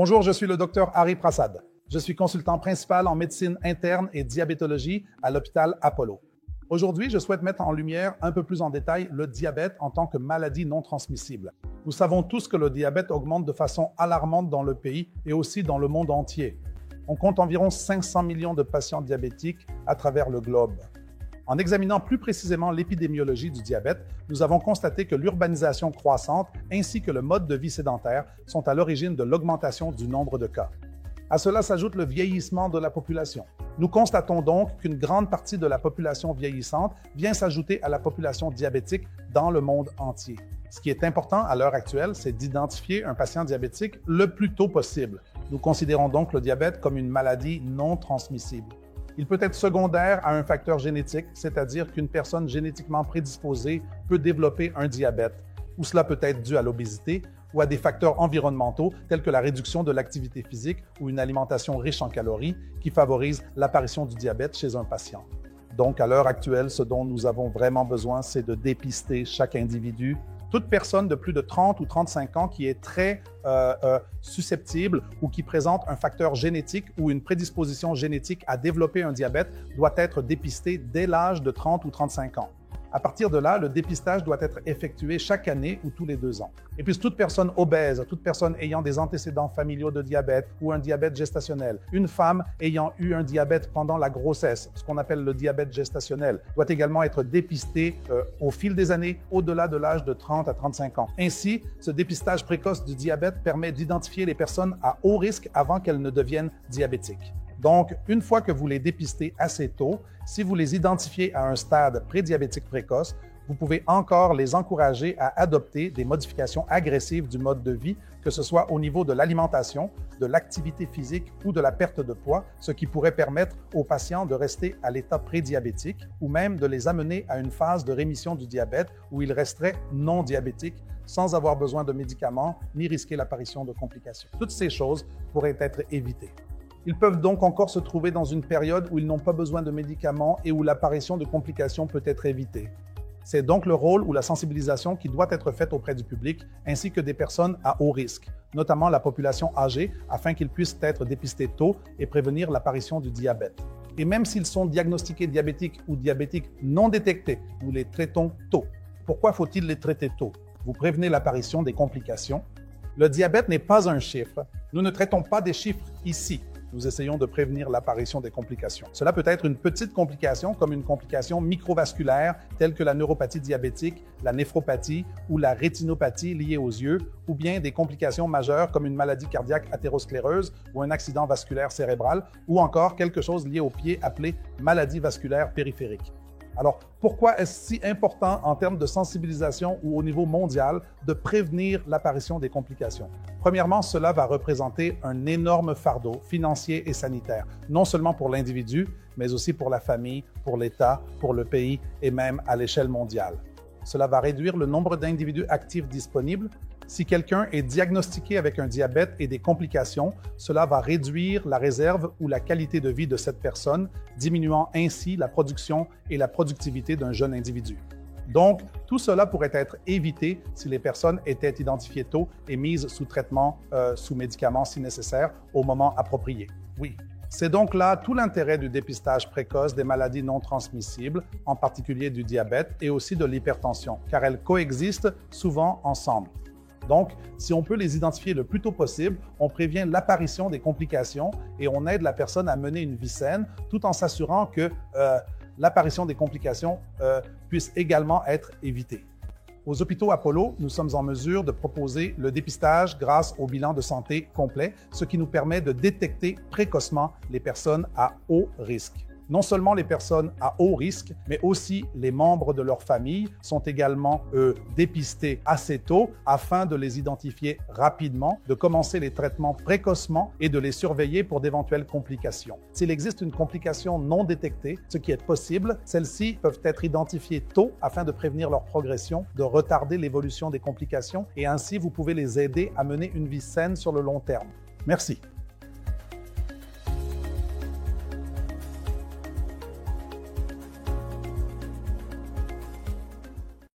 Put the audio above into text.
Bonjour, je suis le Dr Hari Prasad. Je suis consultant principal en médecine interne et diabétologie à l'hôpital Apollo. Aujourd'hui, je souhaite mettre en lumière un peu plus en détail le diabète en tant que maladie non transmissible. Nous savons tous que le diabète augmente de façon alarmante dans le pays et aussi dans le monde entier. On compte environ 500 millions de patients diabétiques à travers le globe. En examinant plus précisément l'épidémiologie du diabète, nous avons constaté que l'urbanisation croissante ainsi que le mode de vie sédentaire sont à l'origine de l'augmentation du nombre de cas. À cela s'ajoute le vieillissement de la population. Nous constatons donc qu'une grande partie de la population vieillissante vient s'ajouter à la population diabétique dans le monde entier. Ce qui est important à l'heure actuelle, c'est d'identifier un patient diabétique le plus tôt possible. Nous considérons donc le diabète comme une maladie non transmissible. Il peut être secondaire à un facteur génétique, c'est-à-dire qu'une personne génétiquement prédisposée peut développer un diabète, ou cela peut être dû à l'obésité ou à des facteurs environnementaux tels que la réduction de l'activité physique ou une alimentation riche en calories qui favorisent l'apparition du diabète chez un patient. Donc, à l'heure actuelle, ce dont nous avons vraiment besoin, c'est de dépister chaque individu. Toute personne de plus de 30 ou 35 ans qui est très susceptible ou qui présente un facteur génétique ou une prédisposition génétique à développer un diabète doit être dépistée dès l'âge de 30 ou 35 ans. À partir de là, le dépistage doit être effectué chaque année ou tous les 2 ans. Et puis, toute personne obèse, toute personne ayant des antécédents familiaux de diabète ou un diabète gestationnel, une femme ayant eu un diabète pendant la grossesse, ce qu'on appelle le diabète gestationnel, doit également être dépistée au fil des années, au-delà de l'âge de 30 à 35 ans. Ainsi, ce dépistage précoce du diabète permet d'identifier les personnes à haut risque avant qu'elles ne deviennent diabétiques. Donc, une fois que vous les dépistez assez tôt, si vous les identifiez à un stade prédiabétique précoce, vous pouvez encore les encourager à adopter des modifications agressives du mode de vie, que ce soit au niveau de l'alimentation, de l'activité physique ou de la perte de poids, ce qui pourrait permettre aux patients de rester à l'état prédiabétique ou même de les amener à une phase de rémission du diabète où ils resteraient non diabétiques sans avoir besoin de médicaments ni risquer l'apparition de complications. Toutes ces choses pourraient être évitées. Ils peuvent donc encore se trouver dans une période où ils n'ont pas besoin de médicaments et où l'apparition de complications peut être évitée. C'est donc le rôle ou la sensibilisation qui doit être faite auprès du public ainsi que des personnes à haut risque, notamment la population âgée, afin qu'ils puissent être dépistés tôt et prévenir l'apparition du diabète. Et même s'ils sont diagnostiqués diabétiques ou diabétiques non détectés, nous les traitons tôt. Pourquoi faut-il les traiter tôt? Vous prévenez l'apparition des complications. Le diabète n'est pas un chiffre. Nous ne traitons pas des chiffres ici. Nous essayons de prévenir l'apparition des complications. Cela peut être une petite complication comme une complication microvasculaire telle que la neuropathie diabétique, la néphropathie ou la rétinopathie liée aux yeux, ou bien des complications majeures comme une maladie cardiaque athéroscléreuse ou un accident vasculaire cérébral, ou encore quelque chose lié au pied appelé maladie vasculaire périphérique. Alors, pourquoi est-ce si important en termes de sensibilisation ou au niveau mondial de prévenir l'apparition des complications? Premièrement, cela va représenter un énorme fardeau financier et sanitaire, non seulement pour l'individu, mais aussi pour la famille, pour l'État, pour le pays et même à l'échelle mondiale. Cela va réduire le nombre d'individus actifs disponibles. Si quelqu'un est diagnostiqué avec un diabète et des complications, cela va réduire la réserve ou la qualité de vie de cette personne, diminuant ainsi la production et la productivité d'un jeune individu. Donc, tout cela pourrait être évité si les personnes étaient identifiées tôt et mises sous traitement, sous médicaments si nécessaire, au moment approprié. Oui. C'est donc là tout l'intérêt du dépistage précoce des maladies non transmissibles, en particulier du diabète et aussi de l'hypertension, car elles coexistent souvent ensemble. Donc, si on peut les identifier le plus tôt possible, on prévient l'apparition des complications et on aide la personne à mener une vie saine tout en s'assurant que l'apparition des complications puisse également être évitée. Aux hôpitaux Apollo, nous sommes en mesure de proposer le dépistage grâce au bilan de santé complet, ce qui nous permet de détecter précocement les personnes à haut risque. Non seulement les personnes à haut risque, mais aussi les membres de leur famille sont également dépistés assez tôt afin de les identifier rapidement, de commencer les traitements précocement et de les surveiller pour d'éventuelles complications. S'il existe une complication non détectée, ce qui est possible, celles-ci peuvent être identifiées tôt afin de prévenir leur progression, de retarder l'évolution des complications et ainsi vous pouvez les aider à mener une vie saine sur le long terme. Merci.